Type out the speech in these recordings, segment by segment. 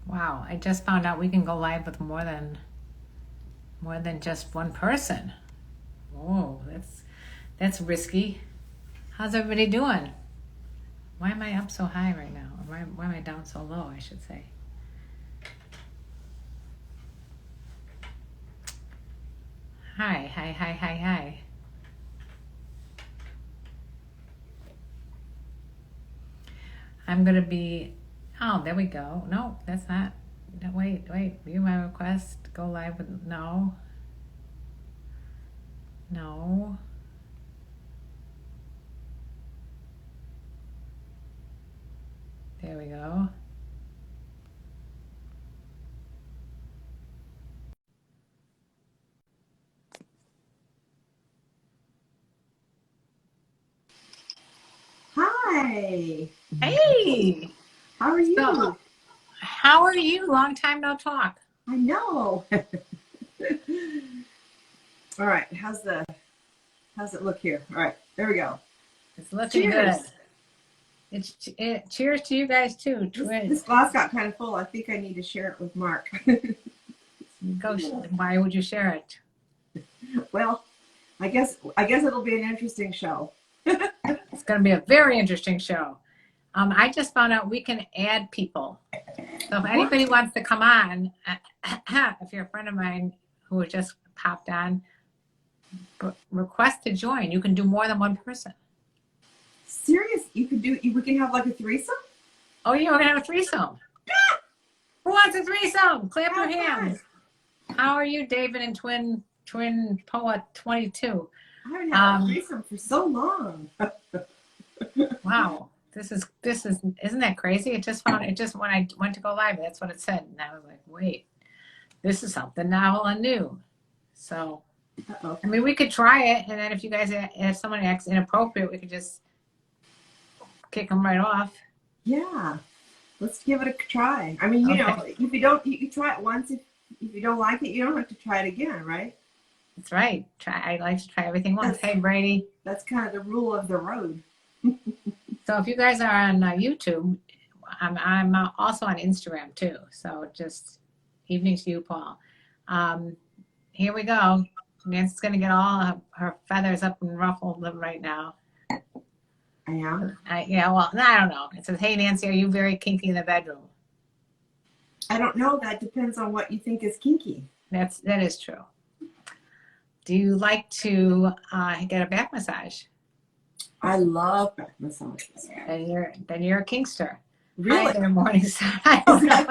Wow, I just found out we can go live with more than just one person. Oh, that's risky. How's everybody doing? Why am I up so high right now? Or why am I down so low, I should say? Hi. I'm going to be, oh, there we go. No, that's not. No, wait. View my request. Go live with, no. There we go. Hi. Hey. How are you? So, how are you? Long time no talk. I know. All right. How's it look here? All right. There we go. It's looking Cheers. good. Cheers to you guys too. This glass got kind of full. I think I need to share it with Mark. Why would you share it? Well, I guess it'll be an interesting show. It's going to be a very interesting show. I just found out we can add people. So if anybody wants to come on, if you're a friend of mine who just popped on, request to join. You can do more than one person. Serious? We can have like a threesome? Oh yeah, we're going to have a threesome. Who wants a threesome? Clap your hands. How are you, David and Twin Poet 22? I haven't had a threesome for so long. Wow. This is isn't that crazy? It just when I went to go live, that's what it said. And I was like, wait, this is something novel and new. So I mean, we could try it, and then if someone acts inappropriate, we could just kick them right off. Yeah. Let's give it a try. I mean, you know, if you try it once. If you don't like it, you don't have to try it again, right? That's right. I like to try everything once. Hey, Brady. That's kind of the rule of the road. So if you guys are on YouTube, I'm also on Instagram too. So just evening to you, Paul. Here we go. Nancy's going to get all her feathers up and ruffled right now. I am? Yeah, well, I don't know. It says, hey, Nancy, are you very kinky in the bedroom? I don't know. That depends on what you think is kinky. That is true. Do you like to get a back massage? I love back massages. Then you're a kinkster. Really? Hi there, Morningside. I don't know.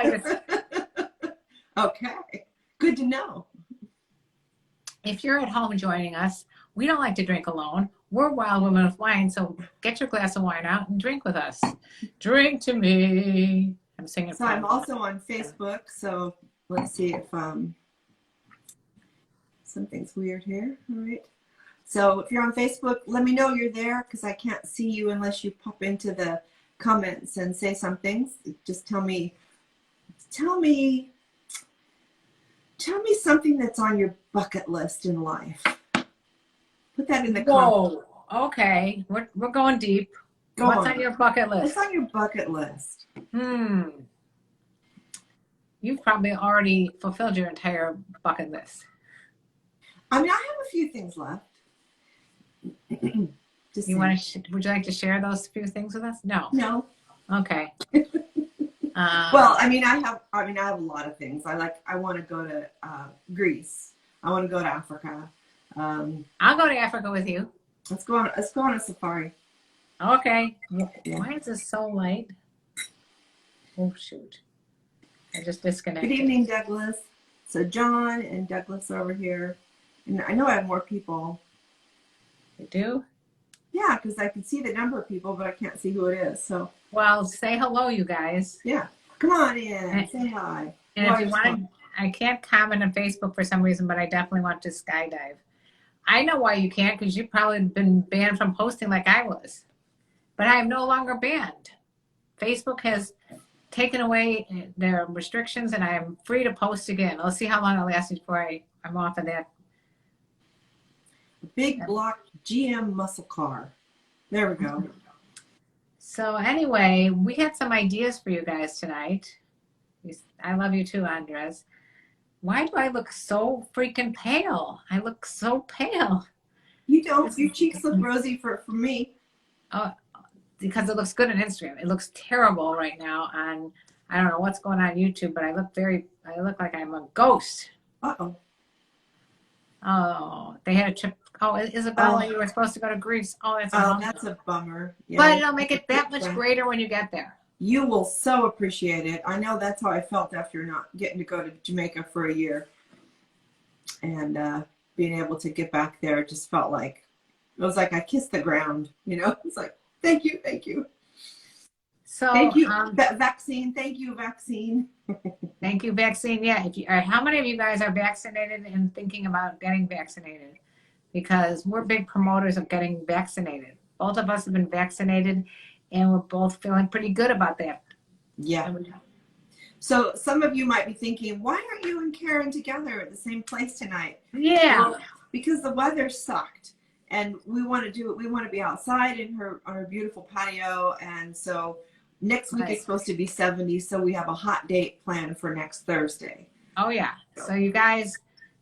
Okay. Good to know. If you're at home joining us, we don't like to drink alone. We're wild women with wine, so get your glass of wine out and drink with us. Drink to me. I'm singing. So I'm also on Facebook. So let's see if something's weird here. All right. So if you're on Facebook, let me know you're there because I can't see you unless you pop into the comments and say something. Just tell me something that's on your bucket list in life. Put that in the comments. Whoa, okay. We're going deep. What's on your bucket list? What's on your bucket list? You've probably already fulfilled your entire bucket list. I mean, I have a few things left. Would you like to share those few things with us? No. Okay. Well, I mean, I have a lot of things. I want to go to Greece. I want to go to Africa. I'll go to Africa with you. Let's go on a safari. Okay. Yeah. Why is this so light? Oh shoot! I just disconnected. Good evening, Douglas. So John and Douglas are over here, and I know I have more people. You do? Yeah, because I can see the number of people, but I can't see who it is. So. Well, say hello, you guys. Yeah, come on in. Say hi. And if you want, I can't comment on Facebook for some reason, but I definitely want to skydive. I know why you can't, because you've probably been banned from posting like I was. But I am no longer banned. Facebook has taken away their restrictions, and I am free to post again. Let's see how long it lasts before I'm off of that. Big block GM muscle car. There we go. So anyway, we had some ideas for you guys tonight. I love you too, Andres. Why do I look so freaking pale? I look so pale. You don't. Your cheeks look rosy for me. Because it looks good on Instagram. It looks terrible right now on, I don't know what's going on YouTube, but I look like I'm a ghost. Uh-oh. Oh, they had a trip. Oh, Isabella, you were supposed to go to Greece. Oh, that's a bummer. Yeah, but it'll make it that much greater when you get there. You will so appreciate it. I know that's how I felt after not getting to go to Jamaica for a year. And being able to get back there just felt like, it was like I kissed the ground, you know? It's like, thank you, thank you. So thank you, vaccine. Thank you, vaccine. Thank you, vaccine. Yeah. How many of you guys are vaccinated and thinking about getting vaccinated? Because we're big promoters of getting vaccinated. Both of us have been vaccinated, and we're both feeling pretty good about that. Yeah. So some of you might be thinking, why aren't you and Karen together at the same place tonight? Yeah. Well, because the weather sucked, and we want to do it. We want to be outside on her beautiful patio, and so next week is supposed to be 70, so we have a hot date planned for next Thursday. Oh yeah. So you guys,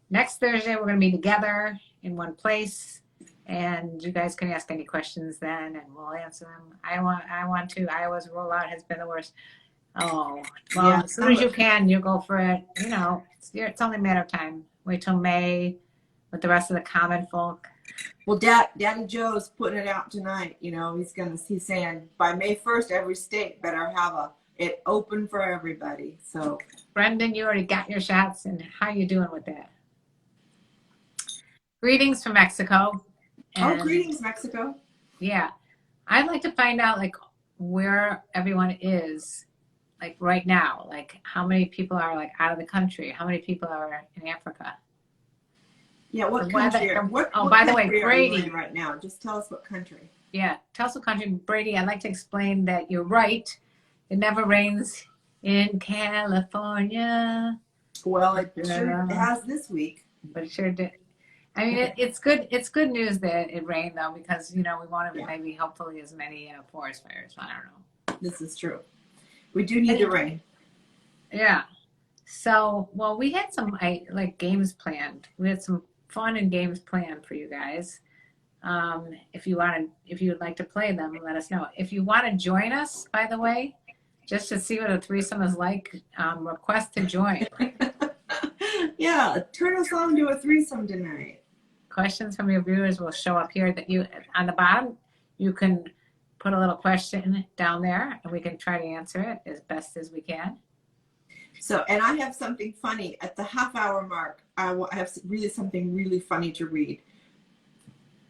next Thursday we're going to be together in one place, and you guys can ask any questions then, and we'll answer them. I want to. Iowa's rollout has been the worst. Oh, well, yeah, as soon as you can, you go for it. You know, it's only a matter of time. Wait till May with the rest of the common folk. Well, Daddy Joe's putting it out tonight. You know, he's saying by May 1st, every state better have it open for everybody. So, Brendan, you already got your shots, and how you doing with that? Greetings from Mexico. And, greetings, Mexico. Yeah, I'd like to find out like where everyone is. Like right now, like how many people are like out of the country? How many people are in Africa? Yeah, what country? By the way, Brady, right now, just tell us what country. Yeah, tell us what country. Brady, I'd like to explain that you're right. It never rains in California. Well, it sure has this week. But it sure did. I mean, it's good. It's good news that it rained though, because you know we want to maybe hopefully as many forest fires. I don't know. This is true. We do need the rain. Yeah. So, well, we had some like games planned. We had some fun and games planned for you guys. If you would like to play them, let us know. If you want to join us, by the way, just to see what a threesome is like, request to join. Yeah, turn us on to a threesome tonight. Questions from your viewers will show up here. That you on the bottom, you can put a little question down there, and we can try to answer it as best as we can. So, and I have something funny at the half-hour mark. I have something really funny to read.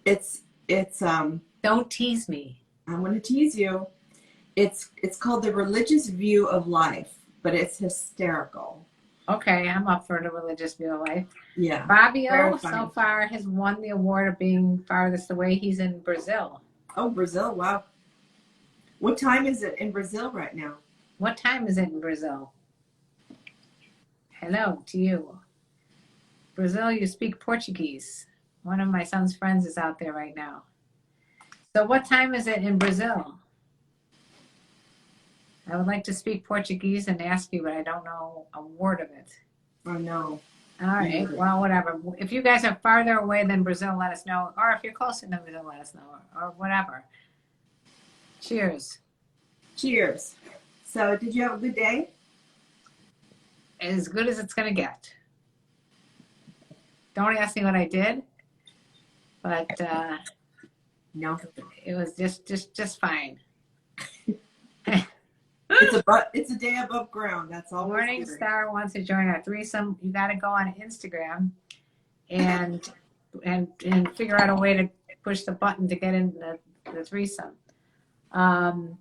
It's Don't tease me. I'm going to tease you. It's called The Religious View of Life, but it's hysterical. Okay, I'm up for the religious view of life. Yeah. Fabio so far has won the award of being farthest away. He's in Brazil. Oh, Brazil! Wow. What time is it in Brazil right now? What time is it in Brazil? Hello to you. Brazil, you speak Portuguese. One of my son's friends is out there right now. So what time is it in Brazil? I would like to speak Portuguese and ask you, but I don't know a word of it. Oh, no. All right. Well, whatever. If you guys are farther away than Brazil, let us know. Or if you're closer than Brazil, let us know. Or whatever. Cheers. Cheers. So, did you have a good day? As good as it's going to get. Don't ask me what I did. But no, it was just fine. It's a day above ground. That's all. Morning Star wants to join our threesome. You got to go on Instagram and figure out a way to push the button to get in the threesome. I'm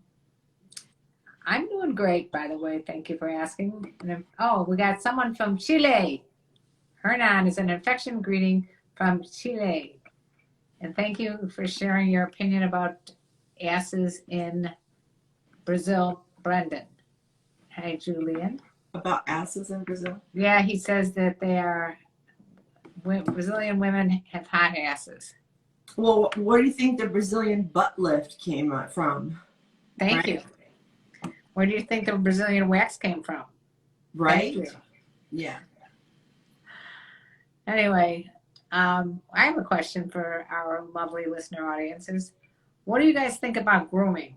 doing great, by the way. Thank you for asking. We got someone from Chile. Hernan is an affection greeting from Chile. And thank you for sharing your opinion about asses in Brazil, Brendan. Hey, Julian. About asses in Brazil? Yeah, he says that Brazilian women have hot asses. Well, where do you think the Brazilian butt lift came from? Thank you. Where do you think the Brazilian wax came from? Right? Thank you. Yeah. Anyway, I have a question for our lovely listener audiences. What do you guys think about grooming?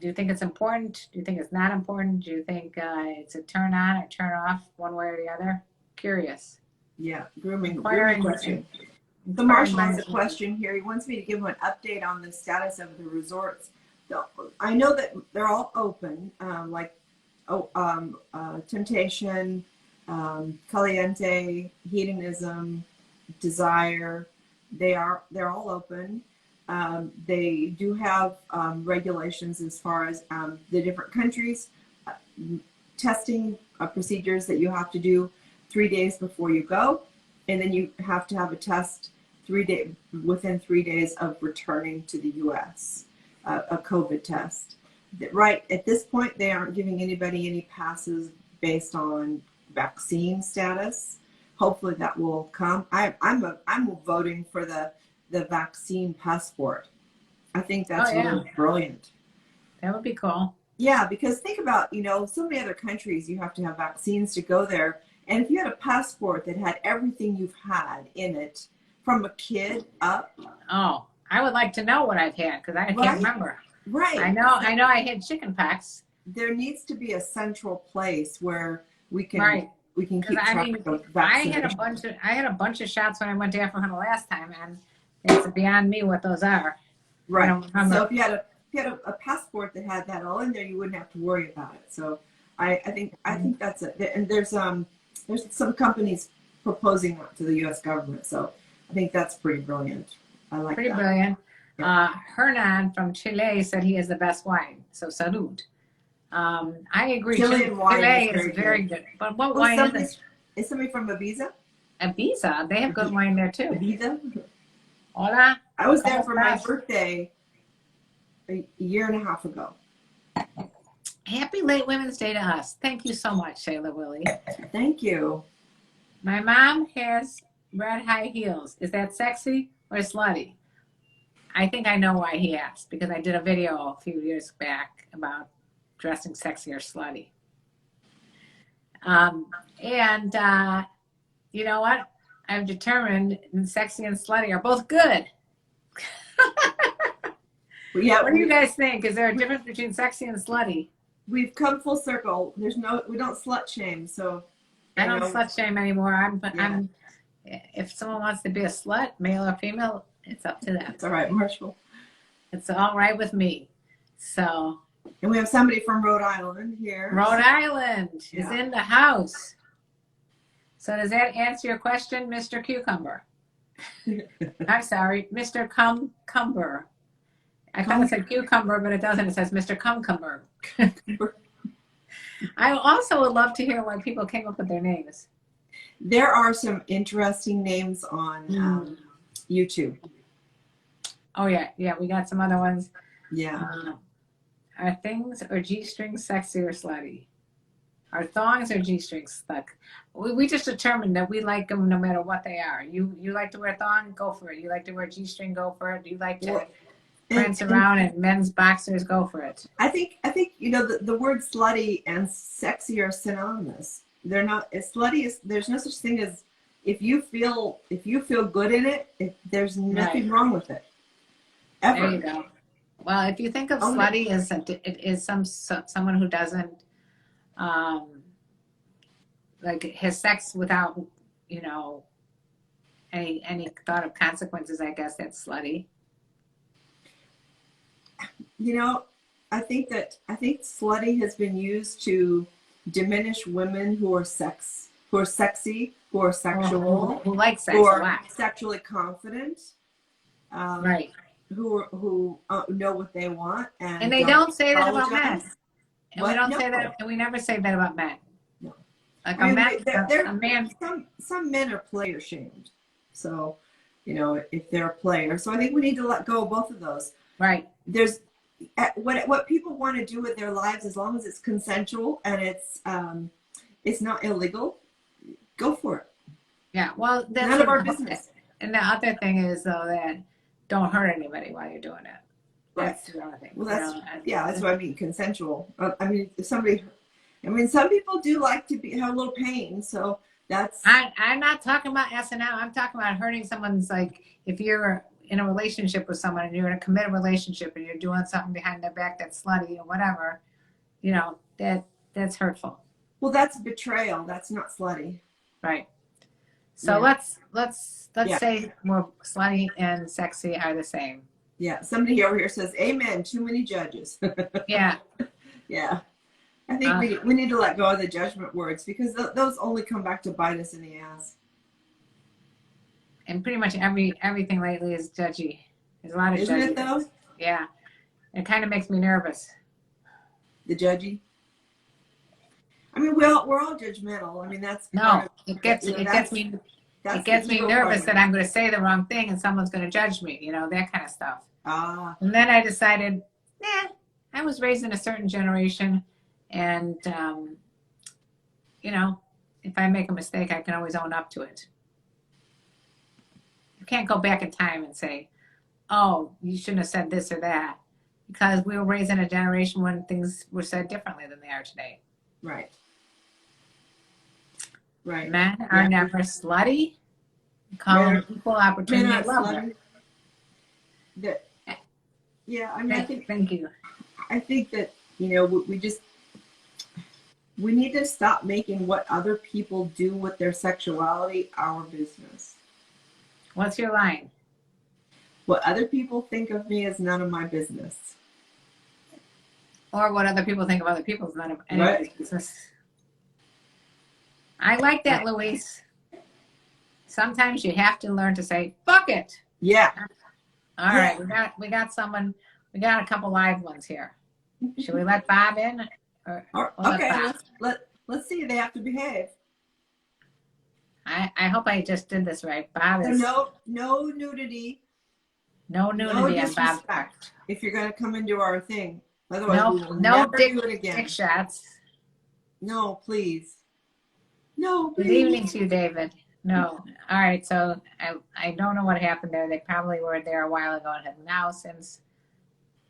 Do you think it's important? Do you think it's not important? Do you think it's a turn on or turn off, one way or the other? Curious. Yeah. Grooming Inquiring, question. So inquiring Marshall has a minds. question here. He wants me to give him an update on the status of the resorts. I know that they're all open, like Temptation, Caliente, Hedonism, Desire. They're all open. They do have regulations as far as the different countries, testing procedures that you have to do 3 days before you go, and then you have to have a test within 3 days of returning to the U.S. A COVID test. Right at this point, they aren't giving anybody any passes based on vaccine status. Hopefully, that will come. I'm voting for the vaccine passport. I think that's really brilliant. That would be cool. Yeah, because think about, so many other countries you have to have vaccines to go there. And if you had a passport that had everything you've had in it from a kid up. Oh, I would like to know what I've had because I can't remember. Right. I know I had chicken pox. There needs to be a central place where we can keep track of vaccination. I had a bunch of shots when I went to Africa the last time, and it's beyond me what those are. Right. So if you had a passport that had that all in there, you wouldn't have to worry about it. So I think that's it. And there's some companies proposing that to the U.S. government. So I think that's pretty brilliant. I like that. Pretty brilliant. Yeah. Hernan from Chile said he has the best wine. So salud. I agree. Chilean wine Chile is very good. But what wine is it? Is somebody from Ibiza? Ibiza. They have good wine there too. Ibiza? Hola. I was there for my birthday a year and a half ago. Happy late Women's Day to us. Thank you so much, Shayla Willie. Thank you. My mom has red high heels. Is that sexy or slutty? I think I know why he asked, because I did a video a few years back about dressing sexy or slutty. You know what? I've determined sexy and slutty are both good. Yeah. What do you guys think? Is there a difference between sexy and slutty? We've come full circle. We don't slut shame. So I don't slut shame anymore. If someone wants to be a slut, male or female, it's up to them. It's all right, Marshall. It's all right with me. So. And we have somebody from Rhode Island here. Rhode Island is in the house. So does that answer your question, Mr. Cucumber? I'm sorry, Mr. Cumber. I thought it said cucumber, but it doesn't. It says Mr. Cumber. I also would love to hear why people came up with their names. There are some interesting names on YouTube. Oh, yeah. We got some other ones. Yeah. Are things or G-strings sexy or slutty? Are thongs or G-strings stuck? We just determined that we like them no matter what they are. You like to wear thong? Go for it. You like to wear G-string? Go for it. Do you like to prance around in men's boxers? Go for it. I think the word slutty and sexy are synonymous. They're not. Slutty there's no such thing as if you feel good in it. There's nothing wrong with it. Ever. There you go. Well, if you think of slutty as it is someone who doesn't like has sex without any thought of consequences, I guess that's slutty. I think slutty has been used to diminish women who are sexy, who are sexual, who like sex, who are sexually confident, right? Who know what they want, and they don't say that about men. And we don't say that, and we never say that about men. No, like a man. Some men are player shamed, so if they're a player. So I think we need to let go of both of those. Right. There's what people want to do with their lives, as long as it's consensual and it's not illegal. Go for it. Yeah. Well, that's none of our business. And the other thing is though that don't hurt anybody while you're doing it. That's the other thing. Well, that's what I mean. Consensual. I mean, if somebody I mean, some people do like to have a little pain, so that's. I'm not talking about S&M. I'm talking about hurting someone's, like, if you're in a relationship with someone and you're in a committed relationship and you're doing something behind their back that's slutty or whatever, you know, that's hurtful. Well, that's betrayal. That's not slutty. Right. So Yeah. let's say more slutty and sexy are the same. Yeah. Somebody over here says, "Amen." Too many judges. Yeah. Yeah. I think we need to let go of the judgment words, because those only come back to bite us in the ass. And pretty much everything lately is judgy. There's a lot of Isn't judgy. it though? Yeah. It kind of makes me nervous. The judgy. I mean, we're all judgmental. I mean, that's no. It gets me nervous that I'm going to say the wrong thing and someone's going to judge me. You know, that kind of stuff. And then I decided, I was raised in a certain generation, and you know, if I make a mistake, I can always own up to it. You can't go back in time and say, "Oh, you shouldn't have said this or that," because we were raised in a generation when things were said differently than they are today. Right. Right. Men are never slutty. Call them equal opportunity level. Yeah, I mean, thank you. I think that, you know, we need to stop making what other people do with their sexuality our business. What's your line? What other people think of me is none of my business. Or what other people think of other people is none of anybody's business. I like that, Luis. Sometimes you have to learn to say, "Fuck it." Yeah. All right, we got someone. We got a couple live ones here. Should we let Bob in? Okay, let's see. They have to behave. I hope I just did this right. Bob is no nudity. No nudity on Bob's part. If you're going to come into our thing, otherwise we will no never do it again. Dick shots. No, please. No, please. Good evening to you, David. No. All right, so I don't know what happened there. They probably were there a while ago and have now since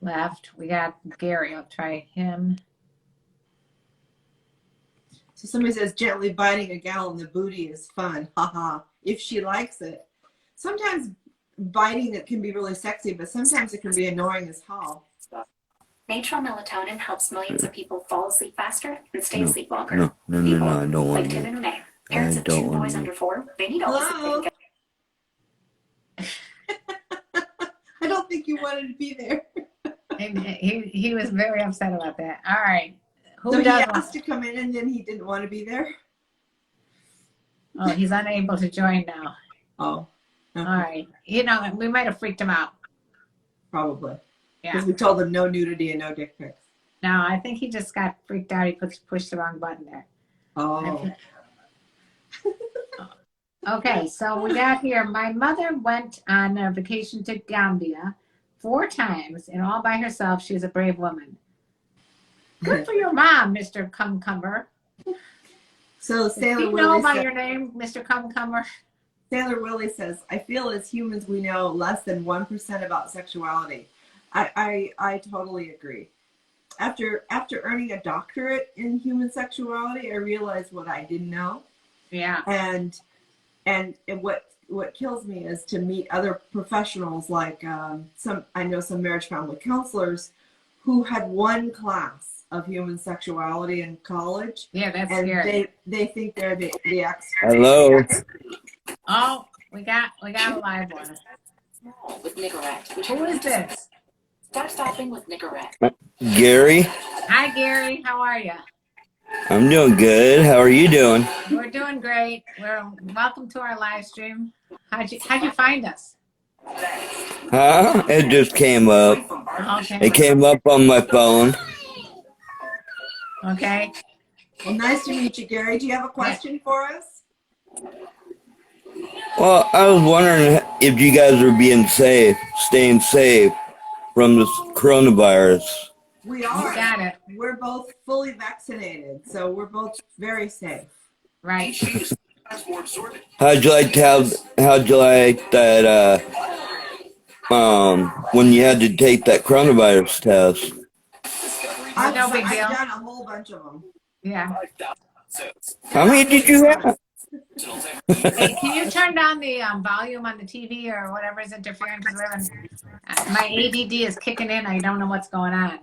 left. We got Gary. I'll try him. So somebody says gently biting a gal in the booty is fun. Haha. If she likes it. Sometimes biting it can be really sexy, but sometimes it can be annoying as hell. Natural melatonin helps millions of people fall asleep faster and stay asleep longer. No, I don't want like to. Tim and Renee. Parents of 2 boys under 4, they need all the Hello? I don't think you wanted to be there. He was very upset about that. All right. So he asked to come in and then he didn't want to be there? Oh, he's unable to join now. Oh. Okay. All right. You know, we might have freaked him out. Probably. Yeah. Because we told him no nudity and no dick pics. No, I think he just got freaked out. He pushed the wrong button there. Oh. Okay, so we got here. My mother went on a vacation to Gambia 4 times, and all by herself. She's a brave woman. Good for your mom, Mr. Cumcumber. So Sailor Do you Willie know about your name, Mr. Cumcumber? Sailor Willie says, I feel as humans we know less than 1% about sexuality. I totally agree. After earning a doctorate in human sexuality, I realized what I didn't know. Yeah. And what kills me is to meet other professionals like I know some marriage family counselors who had 1 class of human sexuality in college. Yeah, that's and scary. They think they're the experts. Hello. Oh, we got a live one. with Nicorette. Who is this? Start stopping with Nicorette. Gary. Hi, Gary. How are you? I'm doing good. How are you doing? We're doing great. Welcome to our live stream. How'd you find us? Huh? It just came up. Okay. It came up on my phone. Okay. Well, nice to meet you, Gary. Do you have a question for us? Well, I was wondering if you guys are staying safe from this coronavirus. We are. You got it. We're both fully vaccinated, so we're both very safe. Right. How'd you like that when you had to take that coronavirus test? No big deal. I've done a whole bunch of them. Yeah. How many did you have? Hey, can you turn down the volume on the TV or whatever is interfering? Because my ADD is kicking in. I don't know what's going on.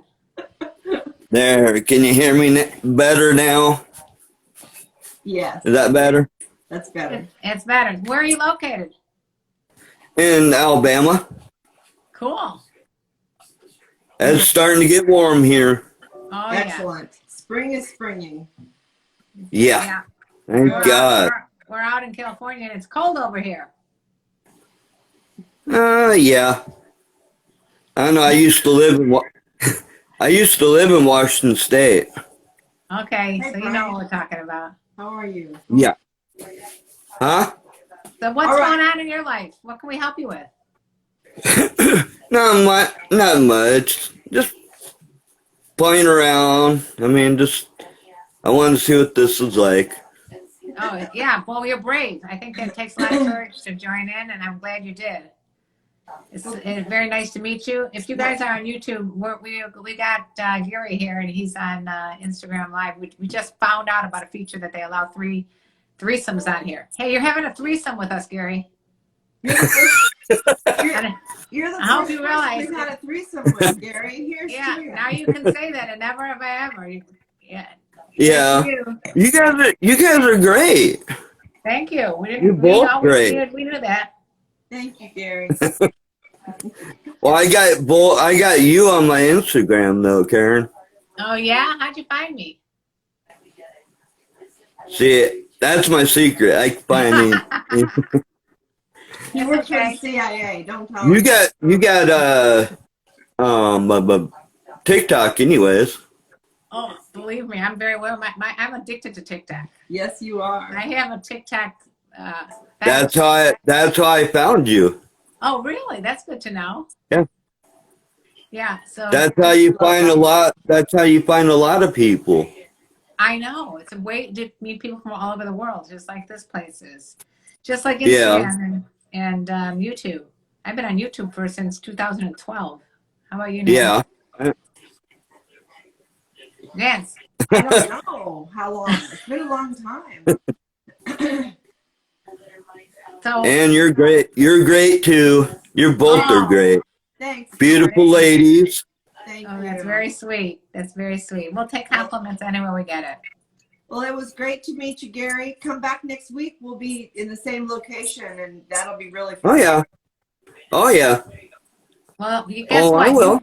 There, can you hear me better now? Yes, Is that better? that's better. It's better. Where are you located? In Alabama. Cool. It's starting to get warm here. Oh, Excellent. Spring is springing. Yeah. yeah. Thank God. We're out in California and it's cold over here. Yeah. I know. I used to live in Washington State. Okay, Hey, so you know what we're talking about. How are you? Yeah. Huh? So what's All right. going on in your life? What can we help you with? Not much. Not much. Just playing around. I mean, I wanted to see what this was like. Oh, yeah. Well, you're brave. I think that takes a lot of courage to join in, and I'm glad you did. It's very nice to meet you. If you guys are on YouTube, we got Gary here, and he's on Instagram Live. We just found out about a feature that they allow threesomes on here. Hey, you're having a threesome with us, Gary. You're the I hope first you person realize we've had a threesome with, Gary. Here's Yeah, to you. now you can say that, and never have I ever. Yeah. Yeah. You guys are great. Thank you. We didn't. You're both great. We knew that. Thank you, Gary. Well, I got you on my Instagram though, Karen. Oh yeah, how'd you find me? See, that's my secret. I can find me. You It's work for the okay. CIA. Don't tell You me. got TikTok anyways. Oh, believe me, I'm very well. I'm addicted to TikTok. Yes, you are. I have a TikTok. That's how I found you. Oh, really? That's good to know. Yeah. Yeah. So That's how you find a lot. That's how you find a lot of people. I know it's a way to meet people from all over the world, just like this place is, just like Yeah. Instagram and YouTube. I've been on YouTube since 2012. How about you, Nancy? Yeah. Nance. I don't know how long. It's been a long time. So And you're great. You're great too. You both are great. Thanks. Beautiful Gary. ladies. Thank oh, you. that's very sweet. That's very sweet. We'll take compliments anywhere we get it. Well, it was great to meet you, Gary. Come back next week. We'll be in the same location, and that'll be really fun. Oh yeah. Oh yeah. Well, guess Oh, what? I will.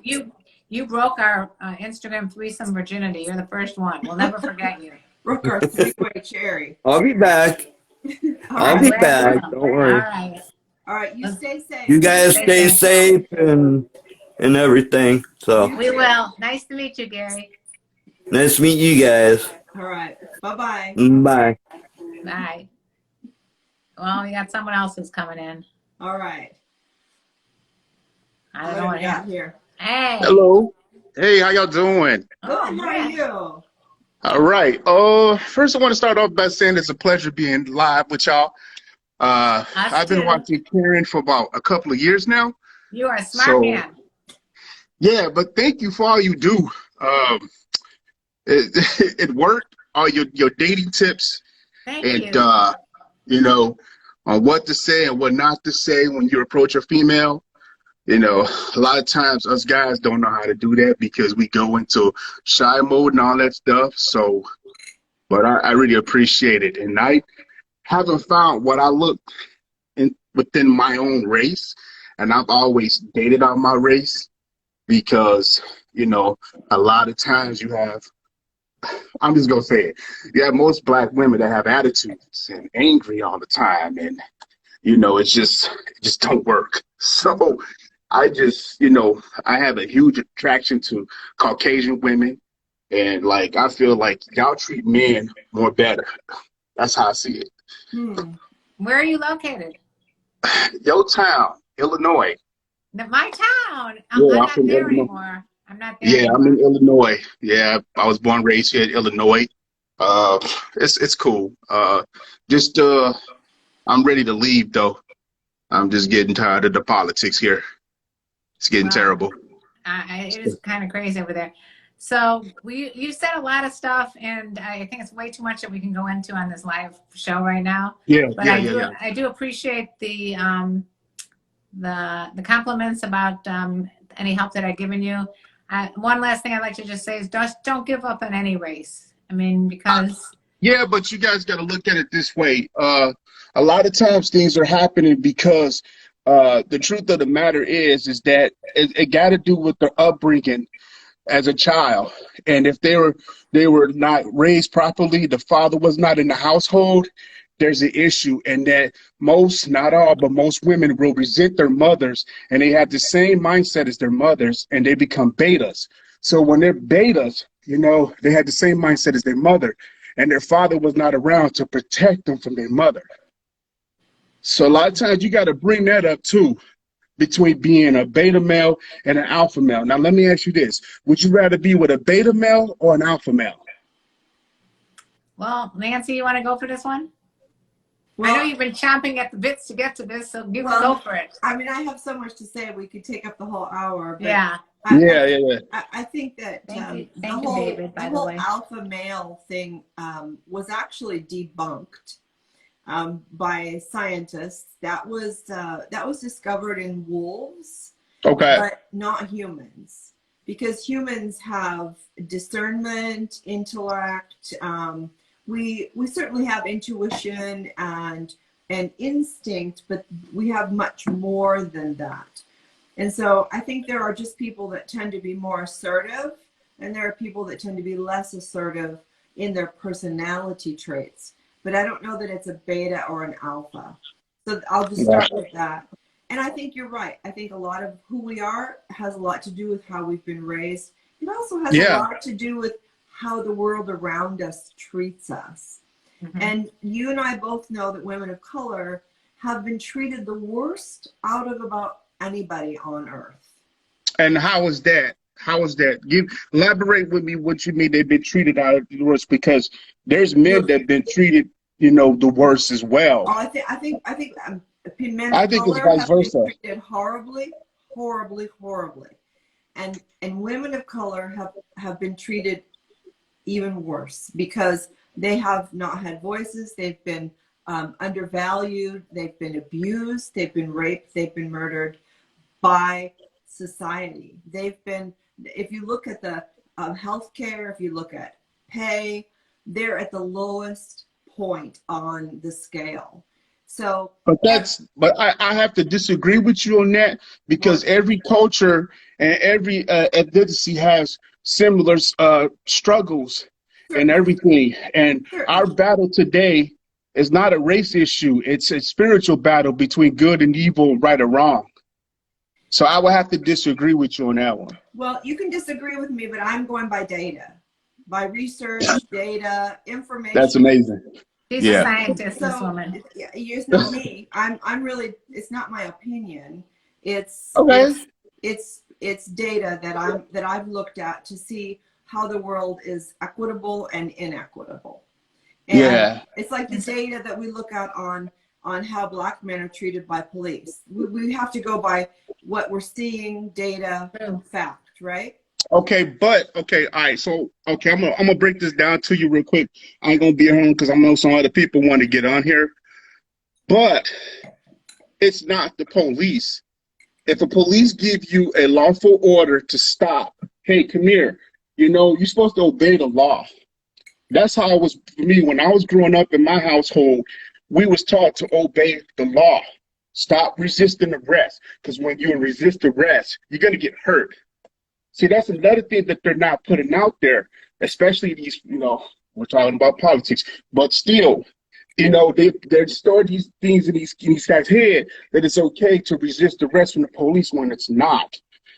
You broke our Instagram threesome virginity. You're the first one. We'll never forget you. Broke our three-way cherry. I'll be back. All I'll right. be Glad back. you will. Don't worry. All right. All right. You stay safe. You guys stay safe and everything. So We will. Nice to meet you, Gary. nice to meet you guys. All right. Bye-bye. Bye. Bye. Well, we got someone else who's coming in. All right. I don't What know do what we got happened. here? Hey. Hello. Hey, how y'all doing? Good. Oh, How are yeah. you? All right. First I want to start off by saying it's a pleasure being live with y'all. I've been too. watching Karen for about a couple of years now. You are a smart So- man. Yeah, but thank you for all you do. It worked. All your dating tips Thank and you. you know, on what to say and what not to say when you approach a female. You know, a lot of times us guys don't know how to do that because we go into shy mode and all that stuff. So, but I really appreciate it. And I haven't found what I look within my own race. And I've always dated on my race because, you know, a lot of times you have, I'm just going to say it, you have most black women that have attitudes and angry all the time. And, you know, it just don't work. So I just, you know, I have a huge attraction to Caucasian women. And, like, I feel like y'all treat men more better. That's how I see it. Where are you located? Your town, Illinois. My town. Yeah, I'm I'm not from there Illinois. anymore. I'm not there Yeah, I'm anymore. in Illinois. Yeah, I was born and raised here in Illinois. It's cool. I'm ready to leave though. I'm just getting tired of the politics here. It's getting Wow. terrible. It is kind of crazy over there. So you said a lot of stuff, and I think it's way too much that we can go into on this live show right now. Yeah, But I do appreciate the compliments about any help that I've given you. One last thing I'd like to just say is just don't give up on any race. I mean, because Yeah, but you guys got to look at it this way. A lot of times things are happening because the truth of the matter is that it got to do with their upbringing as a child. And if they were not raised properly, the father was not in the household, there's an issue. And that most, not all, but most women will resent their mothers, and they have the same mindset as their mothers, and they become betas. So when they're betas, you know, they had the same mindset as their mother, and their father was not around to protect them from their mother. So a lot of times you got to bring that up too, between being a beta male and an alpha male. Now, let me ask you this. Would you rather be with a beta male or an alpha male? well, Nancy, you want to go for this one? Well, I know you've been chomping at the bits to get to this, so go for it. I mean, I have so much to say. We could take up the whole hour. But Yeah. I think that Thank you, the whole, David, by the way. alpha male thing was actually debunked by scientists. That was discovered in wolves, Okay. but not humans, because humans have discernment, intellect. We certainly have intuition and instinct, but we have much more than that. And so I think there are just people that tend to be more assertive, and there are people that tend to be less assertive in their personality traits. But I don't know that it's a beta or an alpha. So I'll just start with that. And I think you're right. I think a lot of who we are has a lot to do with how we've been raised. It also has a lot to do with how the world around us treats us. Mm-hmm. And you and I both know that women of color have been treated the worst out of about anybody on earth. And how is that? How is that? Elaborate with me what you mean they've been treated out of the worst, because there's men that have been treated, you know, the worst as well. Oh, I think men of I think color it's vice have versa. been treated horribly, horribly, horribly. And women of color have been treated even worse, because they have not had voices. They've been undervalued. They've been abused. They've been raped. They've been murdered by society. They've been, if you look at the healthcare, if you look at pay, they're at the lowest point on the scale. So, but I have to disagree with you on that, because every culture and every ethnicity has similar struggles and everything. And our battle today is not a race issue. It's a spiritual battle between good and evil, right or wrong. So I would have to disagree with you on that one. Well, you can disagree with me, but I'm going by data, by research, data, information. That's amazing. She's a scientist, this woman. It's not me. I'm really, it's not my opinion. It's data that I've looked at to see how the world is equitable and inequitable. And it's like the data that we look at on how Black men are treated by police. We have to go by what we're seeing, data, fact, right? Okay, all right. So, I'm gonna break this down to you real quick. I ain't gonna be home because I know some other people want to get on here. But it's not the police. If a police give you a lawful order to stop, hey, come here, you know, you're supposed to obey the law. That's how it was for me when I was growing up in my household. We was taught to obey the law. Stop resisting arrest, because when you resist arrest, you're gonna get hurt. See, that's another thing that they're not putting out there, especially these, you know, we're talking about politics, but still, you know, they're storing these things in these guys' head that it's okay to resist arrest from the police when it's not.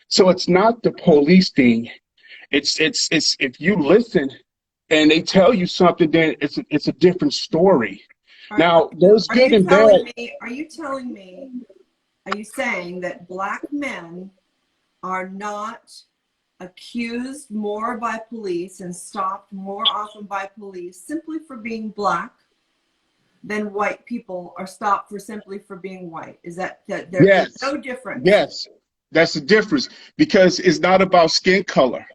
So it's not the police thing. It's if you listen and they tell you something, then it's a different story. Now, there's good and bad. Are you saying that Black men are not accused more by police and stopped more often by police simply for being Black than white people are stopped simply for being white? Is that there's no difference? Yes, that's the difference, because it's not about skin color.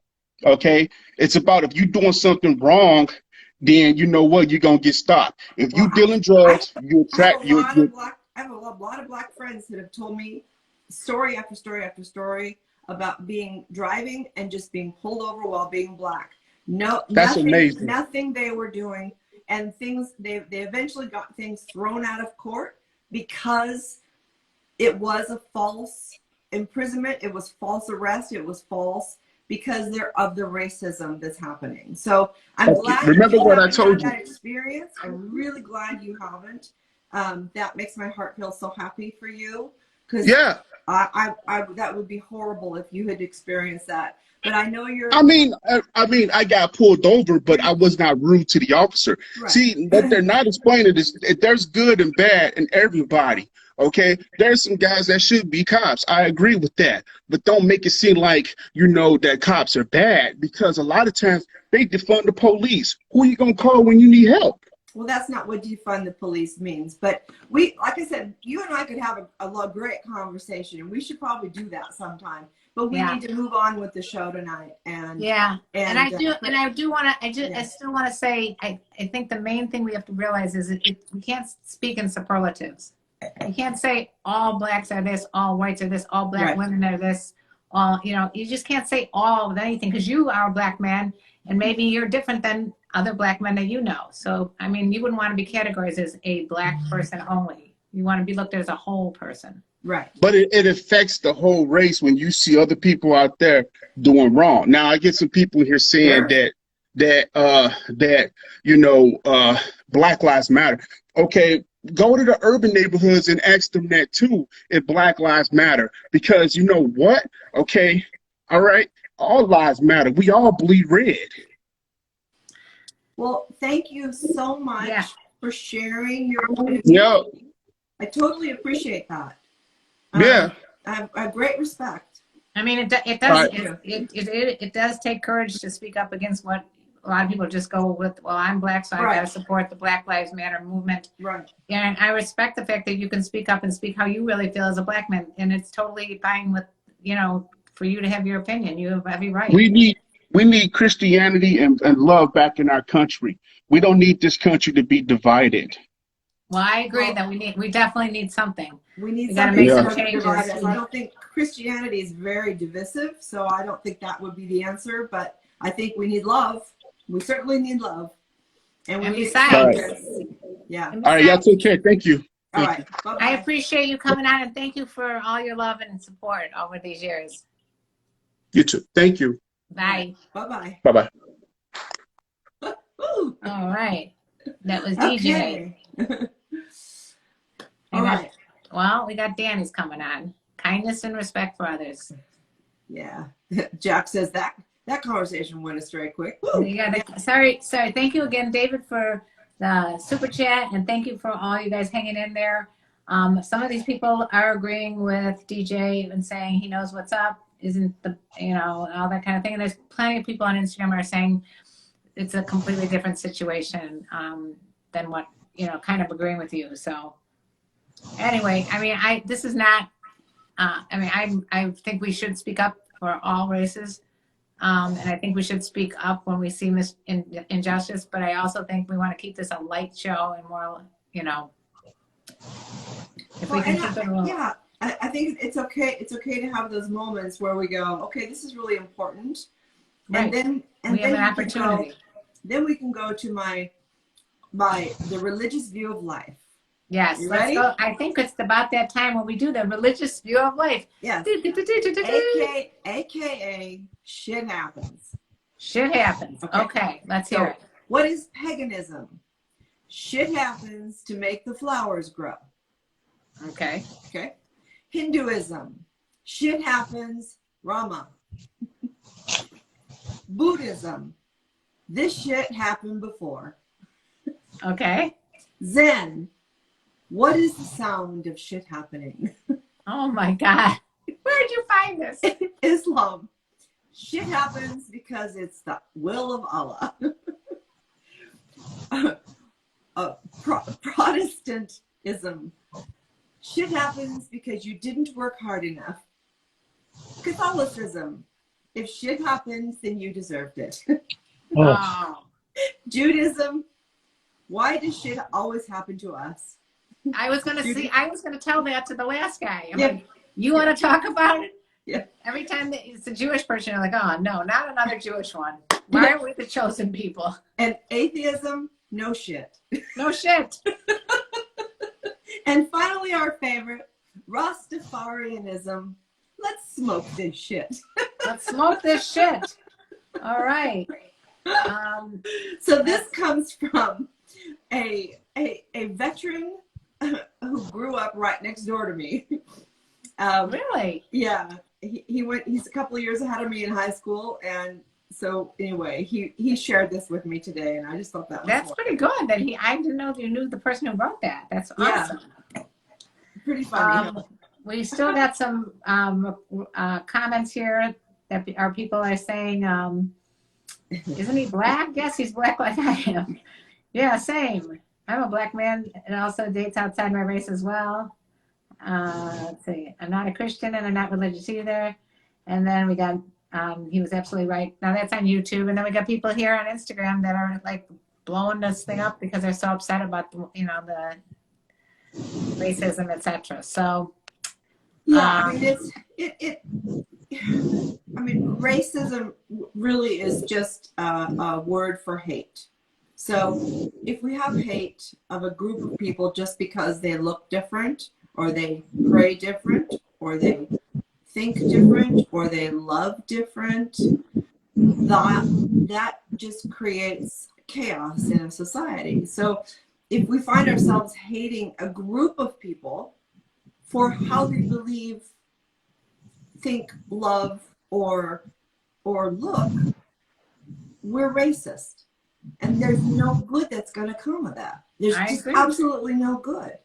Okay, it's about if you're doing something wrong, then you know what, you're gonna get stopped. If you Well, dealing I, drugs, you I have attract a you. lot of black. I have a lot of black friends that have told me story after story after story about being driving and just being pulled over while being black. No, That's nothing, amazing. nothing they were doing, and things they eventually got things thrown out of court because it was a false imprisonment. It was false arrest. It was false because they're of the racism that's happening. So I'm glad Remember you what I haven't had told you. that experience. I'm really glad you haven't. That makes my heart feel so happy for you, because Yeah. I that would be horrible if you had experienced that. But I know you're I got pulled over, but I was not rude to the officer. right. See, what they're not explaining is there's good and bad in everybody. Okay, there's some guys that should be cops. I agree with that, but don't make it seem like that cops are bad, because a lot of times they defund the police. Who are you gonna call when you need help? Well, that's not what defund the police means. But we, like I said, you and I could have a great conversation, and we should probably do that sometime. But we need to move on with the show tonight. And I do want to. I still want to say. I think the main thing we have to realize is we can't speak in superlatives. You can't say all blacks are this, all whites are this, all black women are this. All you just can't say all of anything, because you are a black man, and maybe you're different than other black men that you know. So I mean, you wouldn't want to be categorized as a black person only. You want to be looked at as a whole person. Right. But it affects the whole race when you see other people out there doing wrong. Now I get some people here saying that Black Lives Matter. Okay, go to the urban neighborhoods and ask them that too, if Black Lives Matter. Because you know what? Okay, all right, all lives matter. We all bleed red. Well, thank you so much for sharing your point of Yeah. view. I totally appreciate that. Yeah. I have great respect. I mean, it does take courage to speak up against what a lot of people just go with. Well, I'm black, so I got to support the Black Lives Matter movement. Right. And I respect the fact that you can speak up and speak how you really feel as a black man, and it's totally fine with for you to have your opinion. You have every right. We need Christianity and love back in our country. We don't need this country to be divided. Well, I agree that we definitely need something. We got to make some changes. I don't think Christianity is very divisive, so I don't think that would be the answer. But I think we need love. We certainly need love. And besides, yeah. All right, y'all take care. Thank you. All right. Bye-bye. I appreciate you coming on, and thank you for all your love and support over these years. You too. Thank you. Bye. Bye-bye. Bye-bye. All right. That was DJ. Okay. All right. Well, we got Danny's coming on. Kindness and respect for others. Yeah. Jack says that conversation went astray quick. Sorry. Thank you again, David, for the super chat, and thank you for all you guys hanging in there. Some of these people are agreeing with DJ and saying he knows what's up, isn't all that kind of thing. And there's plenty of people on Instagram are saying it's a completely different situation than what, kind of agreeing with you. So anyway, I mean, this is not, I think we should speak up for all races. And I think we should speak up when we see injustice, but I also think we want to keep this a light show and more, if we can keep it real. Yeah, I think it's okay. It's okay to have those moments where we go, okay, this is really important. Right. And then we have an opportunity. Then we can go to the religious view of life. Yes, you let's ready? go. I think it's about that time when we do the religious view of life. Yes. AKA shit happens. Shit happens. Okay, let's hear it. What is paganism? Shit happens to make the flowers grow. Okay. Okay. Hinduism. Shit happens, Rama. Buddhism. This shit happened before. Okay. Zen. What is the sound of shit happening? Oh my God. Where'd you find this? Islam. Shit happens because it's the will of Allah. Protestantism. Shit happens because you didn't work hard enough. Catholicism. if shit happens, then you deserved it. Oh, Oh, Judaism, why does shit always happen to us? I was gonna tell that to the last guy. I'm Yeah. like, you want to talk about it? Yeah. Every time that it's a Jewish person, you're like, oh no, not another Jewish one. Why are we the chosen people? And atheism, no shit. No shit. And finally, our favorite, Rastafarianism. Let's smoke this shit. Let's smoke this shit. All right. So this comes from a veteran who grew up right next door to me. Really? Yeah, he's a couple of years ahead of me in high school, and so anyway, he shared this with me today, and I just thought that was That's pretty good. I didn't know you knew the person who wrote that. That's Yeah. awesome. pretty funny. We still got some comments here that our people are saying, isn't he black? Yes, he's black like I am. Yeah, same. I'm a black man and also dates outside my race as well. Let's see. I'm not a Christian and I'm not religious either. And then we got, he was absolutely right. Now that's on YouTube. And then we got people here on Instagram that are like blowing this thing up because they're so upset about the racism, etc. So Yeah, I mean, racism really is just a word for hate. So if we have hate of a group of people just because they look different, or they pray different, or they think different, or they love different, that just creates chaos in a society. So if we find ourselves hating a group of people for how they believe, think, love, or look, we're racist. And there's no good that's going to come of that. There's I just agree. absolutely no good.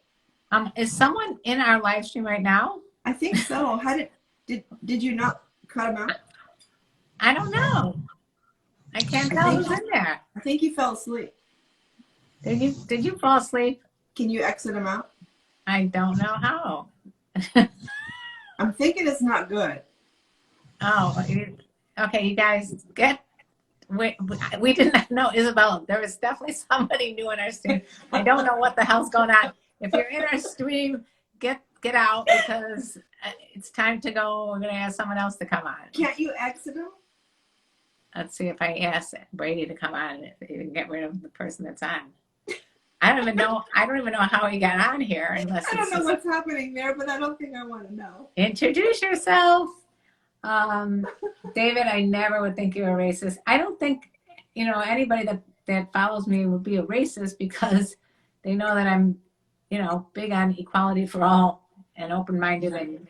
is someone in our live stream right now? I think so. How did you not cut him out? I don't know. I can't tell who's in there. I think he fell asleep. Did you fall asleep? Can you exit him out? I don't know how. I'm thinking it's not good. Oh, okay, you guys we did not know, Isabella. There was definitely somebody new in our stream. I don't know what the hell's going on. If you're in our stream, get out because it's time to go. We're going to ask someone else to come on. Can't you exit him? Let's see if I ask Brady to come on if you can get rid of the person that's on. I don't even know how he got on here unless I don't know what's happening there, but I don't think I want to know. Introduce yourself. David, I never would think you're a racist. I don't think, anybody that follows me would be a racist because they know that I'm, big on equality for all and open-minded and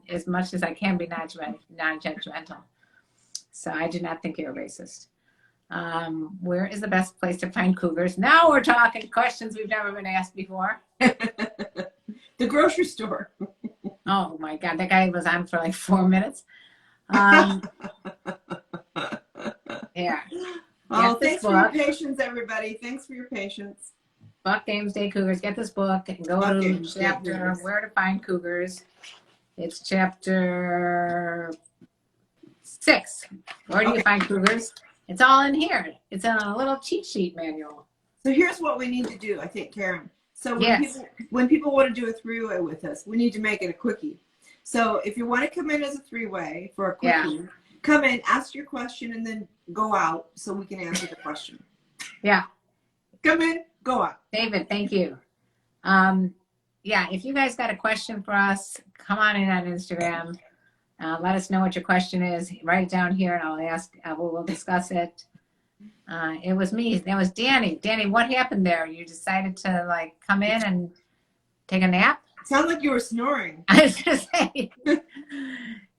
as much as I can be non-judgmental. So I do not think you're a racist. Where is the best place to find cougars? Now we're talking questions we've never been asked before. The grocery store. Oh my God, that guy was on for like 4 minutes. Yeah. Oh, Get this thanks for your book. patience, everybody. Thanks for your patience. Buck Games Day Cougars. Get this book and go Buck to Games Day chapter Cougars. Where to Find Cougars. It's chapter 6. Where do you find cougars? It's all in here. It's in a little cheat sheet manual. So here's what we need to do, I think, Karen. So when people want to do a three-way with us, we need to make it a quickie. So if you want to come in as a three-way for a quickie, come in, ask your question, and then go out so we can answer the question. Yeah. Come in, go out. David, thank you. If you guys got a question for us, come on in on Instagram. Let us know what your question is. Write it down here and I'll ask. We'll discuss it. It was me. That was Danny. Danny, what happened there? You decided to come in and take a nap? Sounds like you were snoring. I was going to say. So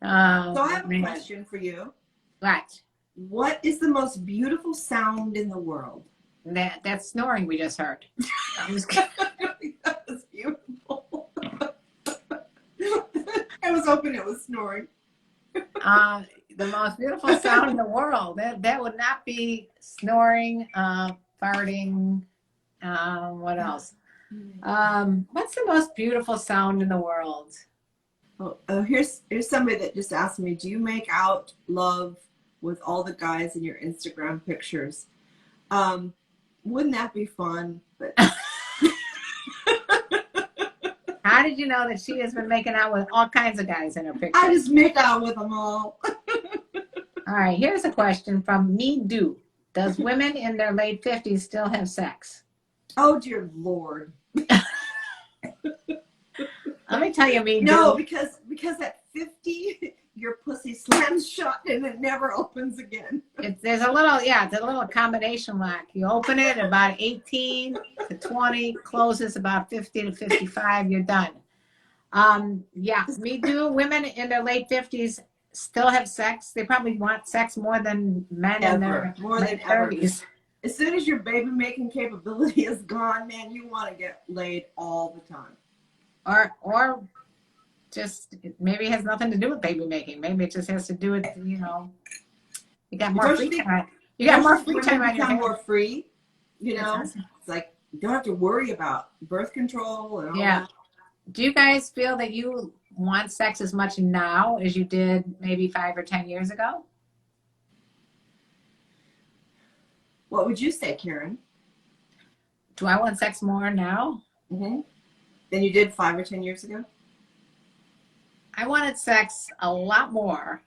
I have a question for you. What? What is the most beautiful sound in the world? That's snoring we just heard. I'm just kidding. That was beautiful. I was hoping it was snoring. The most beautiful sound in the world. That would not be snoring, farting. What else? What's the most beautiful sound in the world? Here's somebody that just asked me, do you make out love with all the guys in your Instagram pictures? Wouldn't that be fun? But How did you know that she has been making out with all kinds of guys in her pictures? I just make out with them all. All right, here's a question from Me Do. Does women in their late 50s still have sex? Oh dear Lord. Let me tell you, Me Do. No, because at 50 your pussy slams shut and it never opens again. There's a little, it's a little combination lock. You open it about 18 to 20, closes about 50 to 55, you're done. Me Do. Women in their late 50s still have sex. They probably want sex more than men in their late 30s. As soon as your baby making capability is gone, man, you want to get laid all the time. Or just maybe it has nothing to do with baby making. Maybe it just has to do with, you got more free time. You got more free time on your hands. More free, It's like you don't have to worry about birth control and all that. Do you guys feel that you want sex as much now as you did maybe 5 or 10 years ago? What would you say, Karen? Do I want sex more now? Mm-hmm. Than you did 5 or 10 years ago? I wanted sex a lot more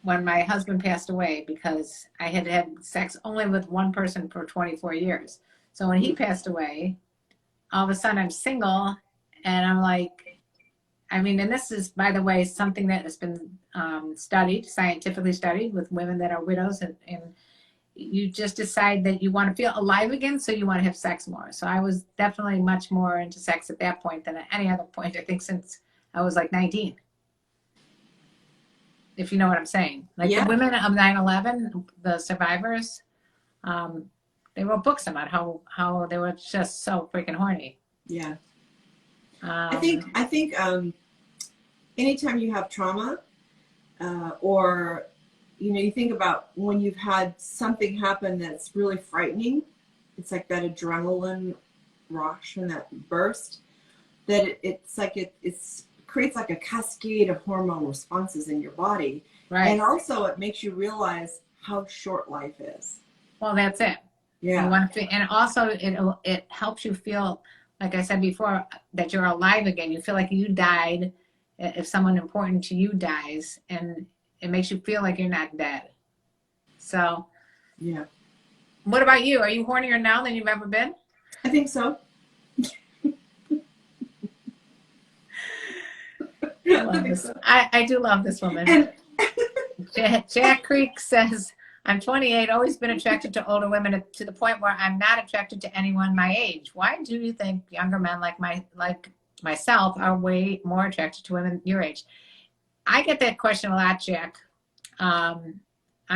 when my husband passed away because I had had sex only with one person for 24 years. So when he passed away, all of a sudden I'm single and I'm like, and this is, by the way, something that has been scientifically studied with women that are widows, and you just decide that you want to feel alive again, so you want to have sex more. So I was definitely much more into sex at that point than at any other point, I think, since I was like 19. If you know what I'm saying. The women of 9/11, the survivors, they wrote books about how they were just so freaking horny. Yeah. I think anytime you have trauma, or you think about when you've had something happen that's really frightening, it's like that adrenaline rush and that burst, that it's like it creates like a cascade of hormone responses in your body. Right. And also it makes you realize how short life is. Well, that's it. Yeah. And also it helps you feel, like I said before, that you're alive again. You feel like you died if someone important to you dies, and it makes you feel like you're not dead. So, yeah. What about you? Are you hornier now than you've ever been? I think so. I love this. I do love this woman. Jack Creek says, I'm 28, always been attracted to older women to the point where I'm not attracted to anyone my age. Why do you think younger men like myself are way more attracted to women your age? I get that question a lot, Jack. I'm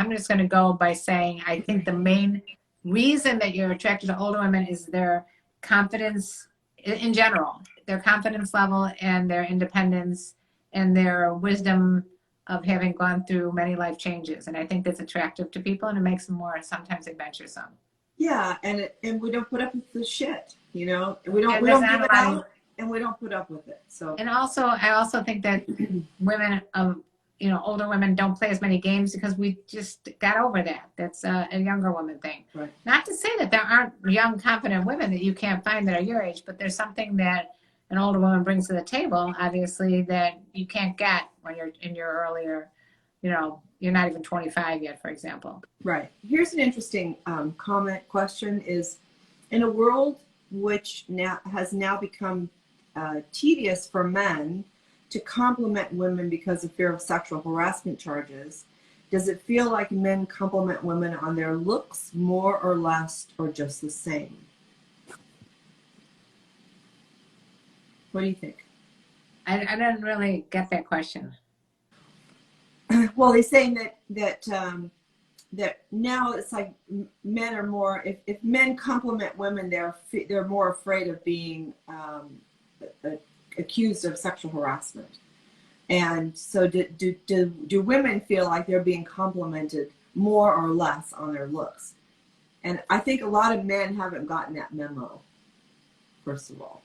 just going to go by saying I think the main reason that you're attracted to older women is their confidence in general, their confidence level and their independence and their wisdom of having gone through many life changes. And I think that's attractive to people, and it makes them more sometimes adventuresome. Yeah, and we don't put up with the shit, we don't give it out, and we don't put up with it. So, and also, I also think that women older women don't play as many games because we just got over that. That's a younger woman thing. Right. Not to say that there aren't young, confident women that you can't find that are your age, but there's something that an older woman brings to the table, obviously, that you can't get when you're in your earlier, you're not even 25 yet, for example. Right. Here's an interesting question is, in a world which has now become tedious for men to compliment women because of fear of sexual harassment charges, does it feel like men compliment women on their looks more or less, or just the same? What do you think? I didn't really get that question. Well, he's saying that now it's like men are more. If men compliment women, they're more afraid of being accused of sexual harassment. And so, do women feel like they're being complimented more or less on their looks? And I think a lot of men haven't gotten that memo. First of all.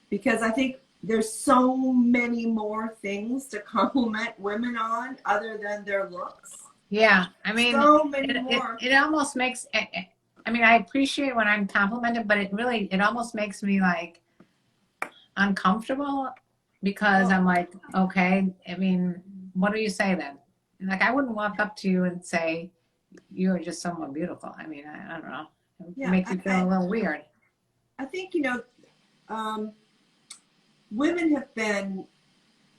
Because I think there's so many more things to compliment women on other than their looks. Yeah, I mean, So many more. it almost makes, I mean, I appreciate when I'm complimented, but it almost makes me like uncomfortable because I'm like, okay, I mean, what do you say then? Like, I wouldn't walk up to you and say, you're just someone beautiful. I mean, I don't know. It Yeah, makes you feel a little weird. I think, women have been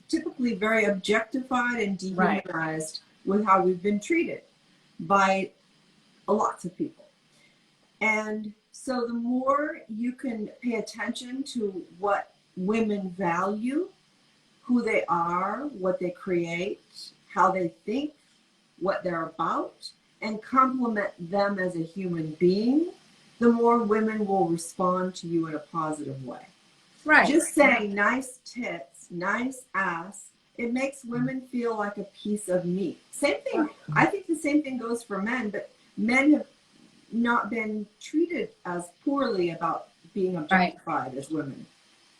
typically very objectified and dehumanized with how we've been treated by lots of people. And so the more you can pay attention to what women value, who they are, what they create, how they think, what they're about, and compliment them as a human being, the more women will respond to you in a positive way. Right. Just saying nice tits, nice ass, it makes women feel like a piece of meat. Same thing. I think the same thing goes for men, but men have not been treated as poorly about being objectified as women.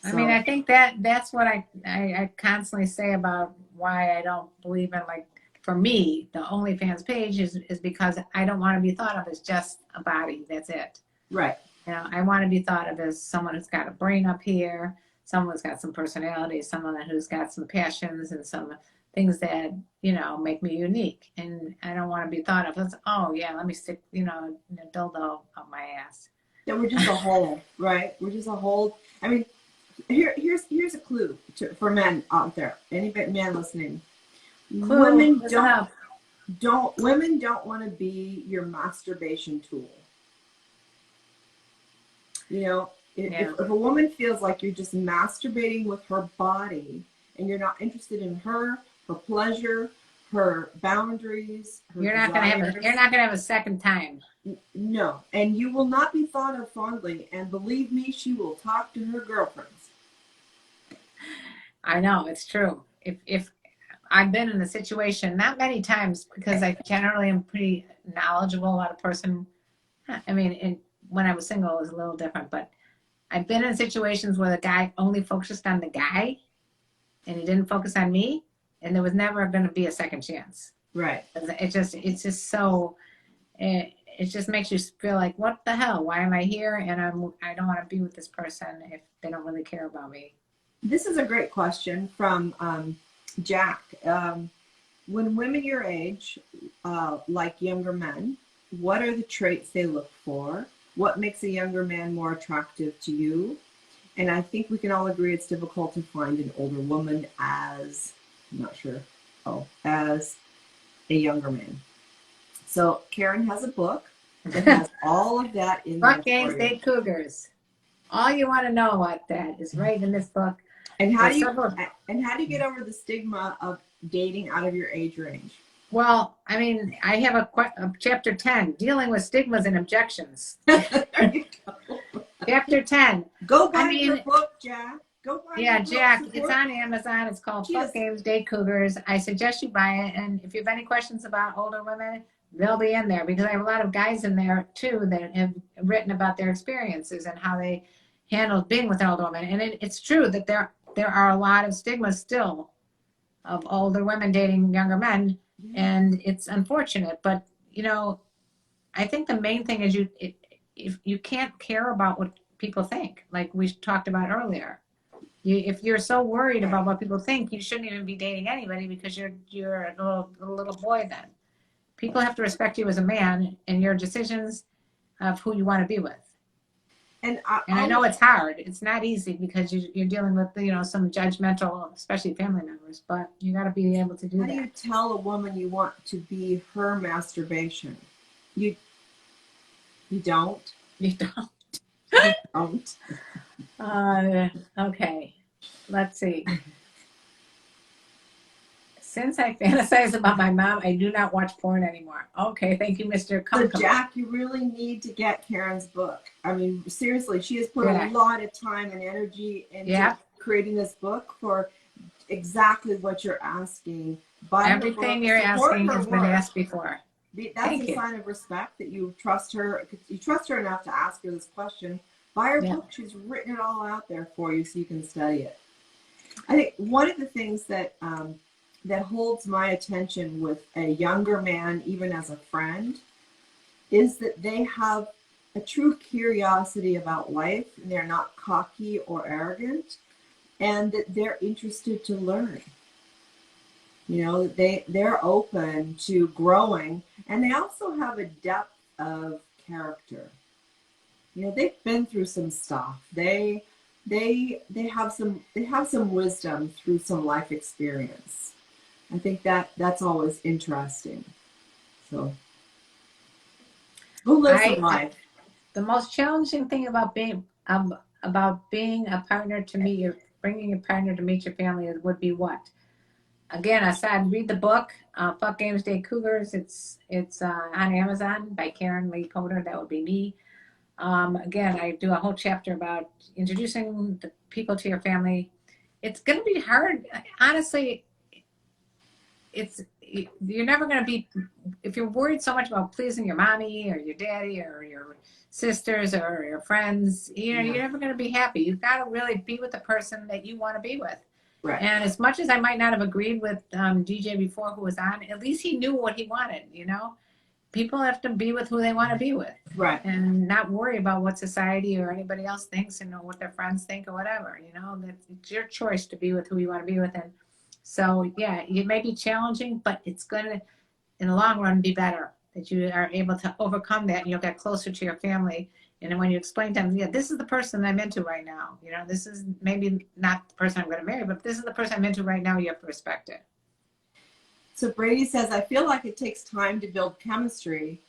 I mean, I think that's what I constantly say about why I don't believe in, like, for me, the OnlyFans page is because I don't want to be thought of as just a body. That's it. Right. You know, I want to be thought of as someone who's got a brain up here, someone who's got some personality, someone who's got some passions and some things that, make me unique. And I don't want to be thought of as, oh yeah, let me stick, a dildo up my ass. Yeah, we're just a whole, right? We're just a whole. I mean, here's a clue for men out there. Any man listening. Women don't want to be your masturbation tool. If a woman feels like you're just masturbating with her body and you're not interested in her pleasure, her boundaries, her you're not gonna have a second time. No, and you will not be thought of fondly. And believe me, she will talk to her girlfriends. I know, it's true. If I've been in a situation, not many times, because I generally am pretty knowledgeable about a person. I mean, when I was single, it was a little different, but I've been in situations where the guy only focused on the guy and he didn't focus on me, and there was never going to be a second chance. Right. It's just so, it just makes you feel like, what the hell? Why am I here? And I don't want to be with this person if they don't really care about me. This is a great question from Jack. When women your age like younger men, what are the traits they look for? What makes a younger man more attractive to you? And I think we can all agree it's difficult to find an older woman as a younger man. So Karen has a book that has all of that in there. Fuck Games, Date Cougars. All you want to know about that is right in this book. And how do you get over the stigma of dating out of your age range? Well, I mean, I have a chapter 10, dealing with stigmas and objections. There you go. Chapter 10. Go buy your book, Jack. Go buy your book. Jack, it's on Amazon. It's called Fuck Games, Date Cougars. I suggest you buy it. And if you have any questions about older women, they'll be in there, because I have a lot of guys in there too that have written about their experiences and how they handled being with an older woman. And it's true that there are a lot of stigmas still of older women dating younger men. And it's unfortunate, but I think the main thing is if you can't care about what people think, like we talked about earlier. If you're so worried about what people think, you shouldn't even be dating anybody, because you're a little boy then. People have to respect you as a man and your decisions of who you want to be with. And I know it's hard. It's not easy, because you're dealing with some judgmental, especially family members. But you got to be able to do that. How do you tell a woman you want to be her masturbation? You don't. You don't. You don't. Okay. Let's see. Since I fantasize about my mom, I do not watch porn anymore. Okay, thank you, Mr. So Jack, you really need to get Karen's book. I mean, seriously, she has put a lot of time and energy into creating this book for exactly what you're asking. Everything you're asking has been asked before. That's a sign of respect that you trust her. You trust her enough to ask her this question. Buy her book. She's written it all out there for you so you can study it. I think one of the things that that holds my attention with a younger man, even as a friend, is that they have a true curiosity about life, and they're not cocky or arrogant, and that they're interested to learn. You know, they're open to growing, and they also have a depth of character. You know, they've been through some stuff. They have some wisdom through some life experience. I think that's always interesting. So, who lives in life? The most challenging thing about being a partner to meet your, bringing a partner to meet your family would be what? Again, I said read the book, Fuck Games Day Cougars. It's on Amazon by Karenlee Poter. That would be me. Again, I do a whole chapter about introducing the people to your family. It's going to be hard. Honestly, you're never going to be, if you're worried so much about pleasing your mommy or your daddy or your sisters or your friends, you're never going to be happy. You've got to really be with the person that you want to be with. Right. And as much as I might not have agreed with DJ before who was on, at least he knew what he wanted, you know? People have to be with who they want to be with. Right. And not worry about what society or anybody else thinks and what their friends think or whatever, you know? It's your choice to be with who you want to be with. And so, yeah, it may be challenging, but it's going to, in the long run, be better that you are able to overcome that and you'll get closer to your family. And then when you explain to them, yeah, this is the person I'm into right now. You know, this is maybe not the person I'm going to marry, but this is the person I'm into right now. You have to respect it. So Brady says, I feel like it takes time to build chemistry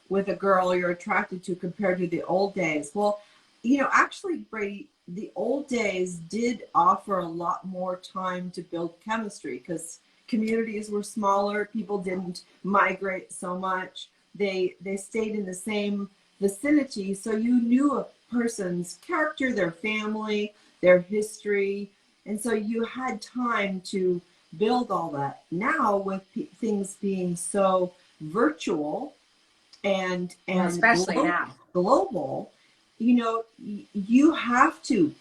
with a girl you're attracted to compared to the old days. Well, you know, actually, Brady, the old days did offer a lot more time to build chemistry because communities were smaller. People didn't migrate so much. They stayed in the same vicinity. So you knew a person's character, their family, their history. And so you had time to build all that. Now with things being so virtual and especially now global, you know, you have to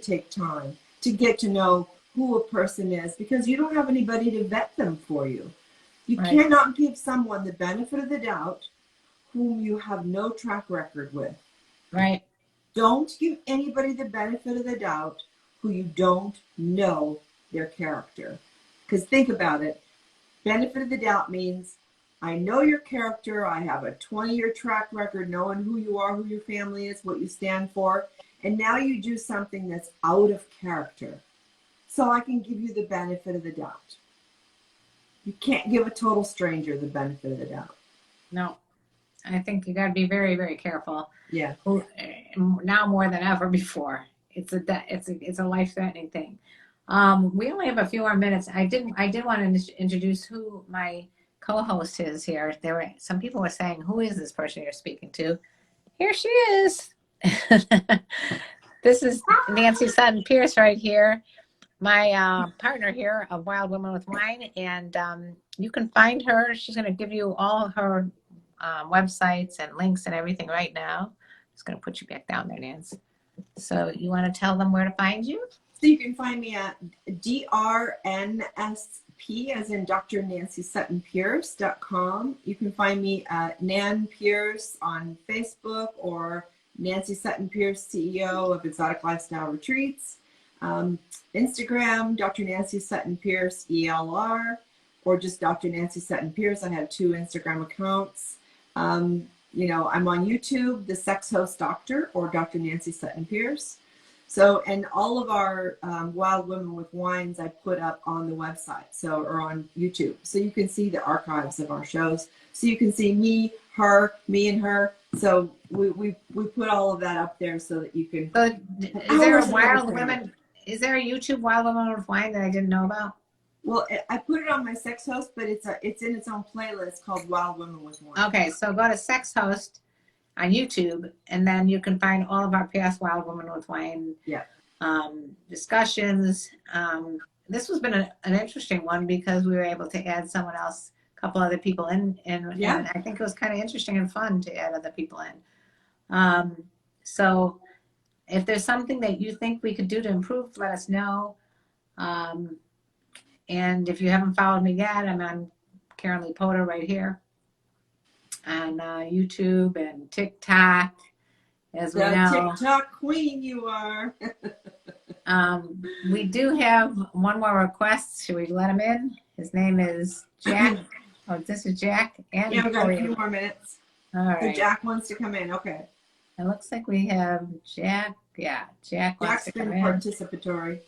take time to get to know who a person is because you don't have anybody to vet them for you. You Right. cannot give someone the benefit of the doubt whom you have no track record with. Right. Don't give anybody the benefit of the doubt who you don't know their character. Because think about it. Benefit of the doubt means I know your character. I have a 20-year track record knowing who you are, who your family is, what you stand for. And now you do something that's out of character. So I can give you the benefit of the doubt. You can't give a total stranger the benefit of the doubt. No. I think you got to be very, very careful. Yeah. Now more than ever before. It's a life-threatening thing. We only have a few more minutes. I did want to introduce who my co-host is here. Some people were saying, "Who is this person you're speaking to?" Here she is. This is Nancy Sutton Pierce right here, my partner here of Wild Women with Wine, and you can find her. She's going to give you all her websites and links and everything right now. I'm just going to put you back down there, Nancy. So you want to tell them where to find you? So you can find me at DRNSP, as in Dr. Nancy Sutton Pierce.com. You can find me at Nan Pierce on Facebook or Nancy Sutton Pierce, CEO of Exotic Lifestyle Retreats. Instagram, Dr. Nancy Sutton Pierce, ELR, or just Dr. Nancy Sutton Pierce. I have 2 Instagram accounts. You know, I'm on YouTube, The Sex Host Doctor or Dr. Nancy Sutton Pierce. So, and all of our Wild Women with Wines I put up on the website, so, or on YouTube. So you can see the archives of our shows. So you can see me, her, me and her. So we put all of that up there so that you can. So is there a Wild Women? Is there a YouTube Wild Women with Wine that I didn't know about? Well, I put it on my Sex Host, but it's in its own playlist called Wild Women with Wine. Okay, so go to Sex Host on YouTube, and then you can find all of our past Wild Women with Wine discussions. This has been an interesting one because we were able to add someone else, a couple other people in, and I think it was kind of interesting and fun to add other people in. So if there's something that you think we could do to improve, let us know. And if you haven't followed me yet, I'm on Karenlee Poter right here on YouTube and TikTok, as we The know. TikTok queen you are. We do have one more request. Should we let him in? His name is Jack. Oh, this is Jack. And Yeah, we got a Victoria. few more minutes. All So right. Jack wants to come in. Okay. It looks like we have Jack. Yeah, Jack wants Jack's to come been in. participatory.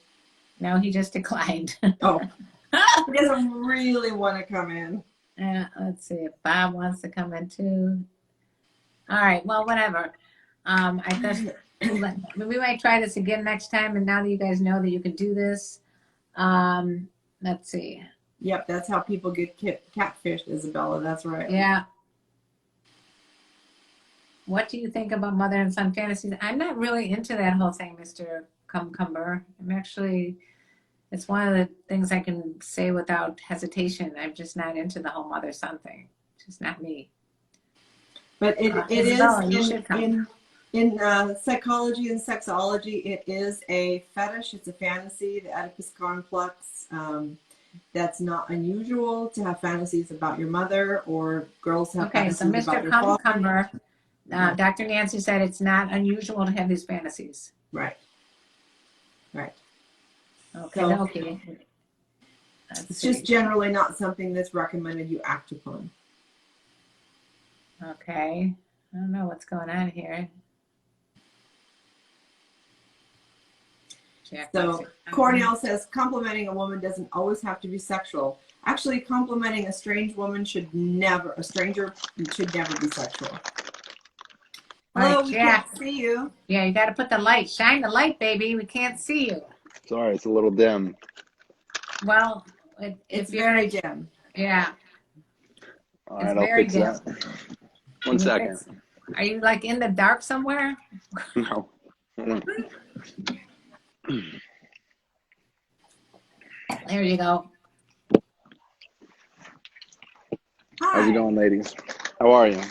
No, he just declined. Oh, he doesn't really want to come in. Let's see if Bob wants to come in too. All right, well, whatever. I guess we might try this again next time. And now that you guys know that you can do this, let's see. Yep, that's how people get catfished, Isabella. That's right. Yeah. What do you think about mother and son fantasies? I'm not really into that whole thing, Mr. Cumber. I'm actually, it's one of the things I can say without hesitation. I'm just not into the whole mother-son thing. It's just not me. But it Isabella, you is should come. in psychology and sexology, it is a fetish. It's a fantasy, the Oedipus complex. That's not unusual to have fantasies about your mother, or girls have Okay, so fantasies about Mr. their father. Cumber, Dr. Nancy said it's not unusual to have these fantasies. Right. Right. Okay, So- okay. It's just generally not something that's recommended you act upon. Okay. I don't know what's going on here. Jack So wants to- Cornell says complimenting a woman doesn't always have to be sexual. Actually, complimenting a stranger should never be sexual. All Hello, right, we Jack. can't see you. Yeah, you got to put the light. Shine the light, baby. We can't see you. Sorry, it's a little dim. Well, It's if you're, very dim. yeah. All It's right, I'll very fix dim. that. Can One you second. fix- Are you like in the dark somewhere? No. There you go. Hi. How's it going, ladies? How are you?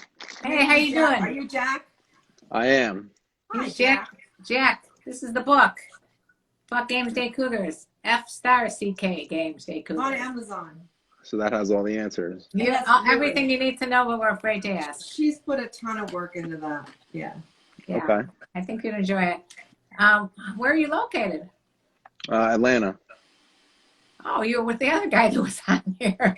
Hey, how you Jack? doing? Are you Jack? I am. Hi, Here's Jack. Jack, this is the book. Fuck Games Day Cougars. F*CK Games Day On Cougars. Amazon. So that has all the answers. You, Yes, really. everything you need to know, but we're afraid to ask. She's put a ton of work into that. Yeah. Yeah, Okay. I think you'd enjoy it. Where are you located? Atlanta. Oh, you were with the other guy that was on here.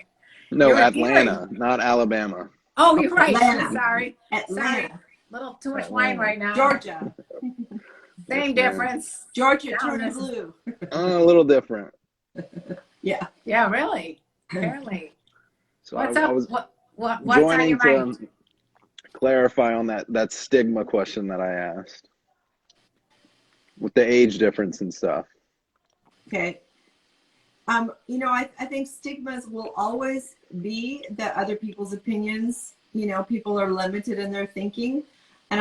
No, You're Atlanta, not Alabama. Oh, you're right. Atlanta. I'm sorry. Atlanta. Little too much wine right now. Georgia. Same Yes, ma'am. difference. Georgia Down turned this- blue. A little different. Yeah. Yeah, really. Apparently. So What's I up? was What's on your joining mind? to clarify on that stigma question that I asked with the age difference and stuff. Okay. I think stigmas will always be that other people's opinions, people are limited in their thinking. And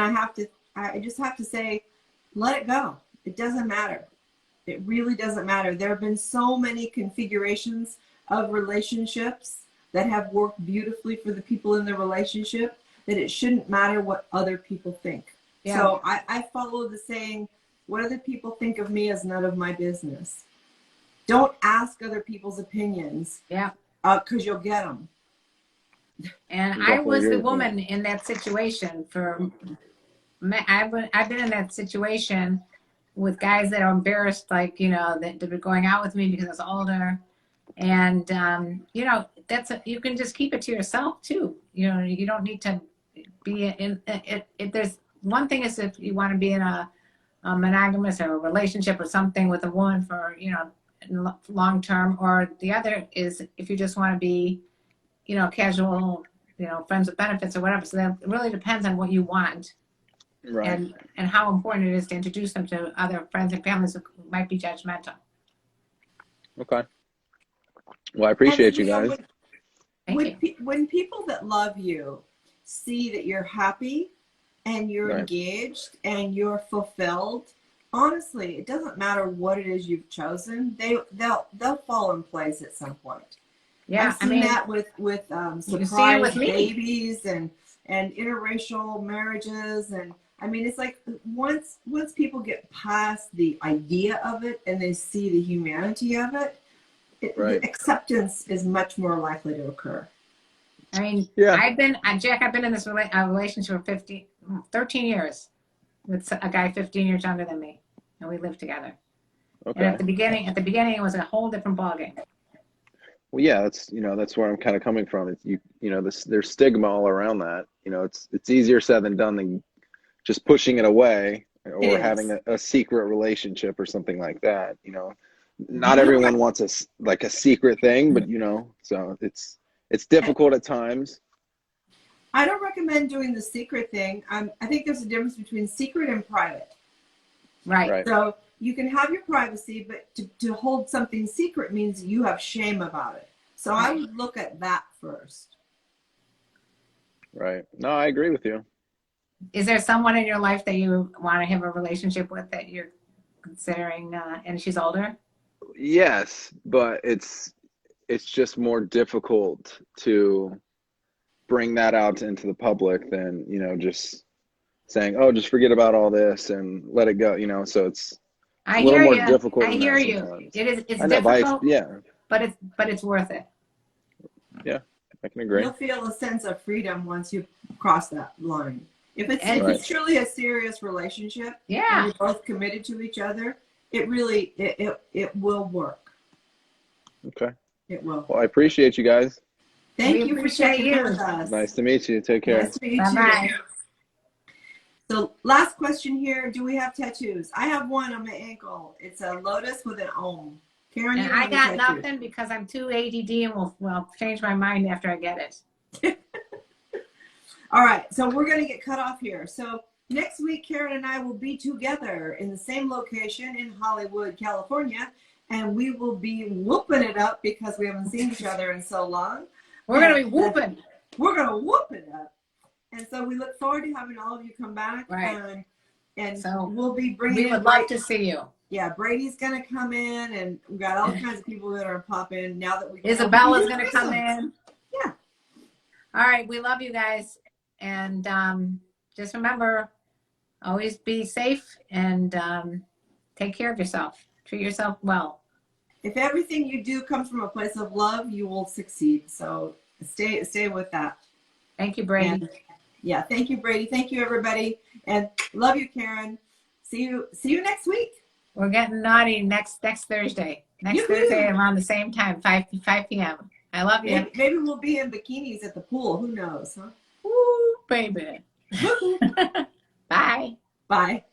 I just have to say, let it go. It doesn't matter. It really doesn't matter. There have been so many configurations of relationships that have worked beautifully for the people in the relationship that it shouldn't matter what other people think. Yeah. So I follow the saying, what other people think of me is none of my business. Don't ask other people's opinions. Yeah. Because you'll get them. And I Definitely was agree the with woman in that situation I've been in that situation with guys that are embarrassed, like, that were going out with me because I was older. And, you can just keep it to yourself too. You don't need to be in it. There's one thing is if you want to be in a monogamous or a relationship or something with a woman for, long term, or the other is if you just want to be, casual, friends with benefits or whatever. So that really depends on what you want. Right. And how important it is to introduce them to other friends and families who might be judgmental. Okay. Well, I appreciate you And, guys. Thank you. when people that love you see that you're happy and you're Right. engaged and you're fulfilled, honestly, it doesn't matter what it is you've chosen. They'll fall in place at some point. Yeah, I've seen that with you see it surprise with me. babies and interracial marriages, and I mean, it's like once people get past the idea of it and they see the humanity of it, Right. the acceptance is much more likely to occur. I mean, Yeah. Jack, I've been in this relationship for 13 years with a guy 15 years younger than me, and we lived together. And Okay. at the beginning, it was a whole different ballgame. Well, yeah, that's where I'm kind of coming from. It's there's stigma all around that. It's easier said than done than just pushing it away or having a secret relationship or something like that. Not everyone wants a secret thing, but so it's difficult at times. I don't recommend doing the secret thing. I think there's a difference between secret and private. Right. So you can have your privacy, but to hold something secret means you have shame about it. So I would look at that first. Right. No, I agree with you. Is there someone in your life that you want to have a relationship with that you're considering, and she's older? Yes, but it's just more difficult to bring that out into the public than, just saying, oh, just forget about all this and let it go, so it's a little more difficult. I hear you. It's difficult. But it's worth it. Yeah, I can agree. You'll feel a sense of freedom once you cross that line. If it's truly a serious relationship, and you're both committed to each other, it really it will work. Okay. It will. Well, I appreciate you guys. Thank you for checking in with us. Nice to meet you. Take care. Nice to meet you. Bye-bye. So last question here. Do we have tattoos? I have one on my ankle. It's a lotus with an Om. Karen, And I got nothing because I'm too ADD and will change my mind after I get it. All right. So we're going to get cut off here. So next week, Karen and I will be together in the same location in Hollywood, California. And we will be whooping it up because we haven't seen each other in so long. We're going to be whooping. We're going to whoop it up. And so we look forward to having all of you come back. Right. And so we'll be bringing we would love to see you. Yeah, Brady's going to come in, and we've got all kinds of people that are pop in now that we Isabella's going to come in. Yeah. All right. We love you guys. And just remember, always be safe and take care of yourself. Treat yourself well. If everything you do comes from a place of love, you will succeed. So stay with that. Thank you, Brady. And, yeah, thank you, Brady. Thank you, everybody. And love you, Karen. See you next week. We're getting naughty next Thursday. Next Thursday around the same time, 5 p.m. I love you. Maybe we'll be in bikinis at the pool. Who knows, huh? Woo, baby. Bye. Bye.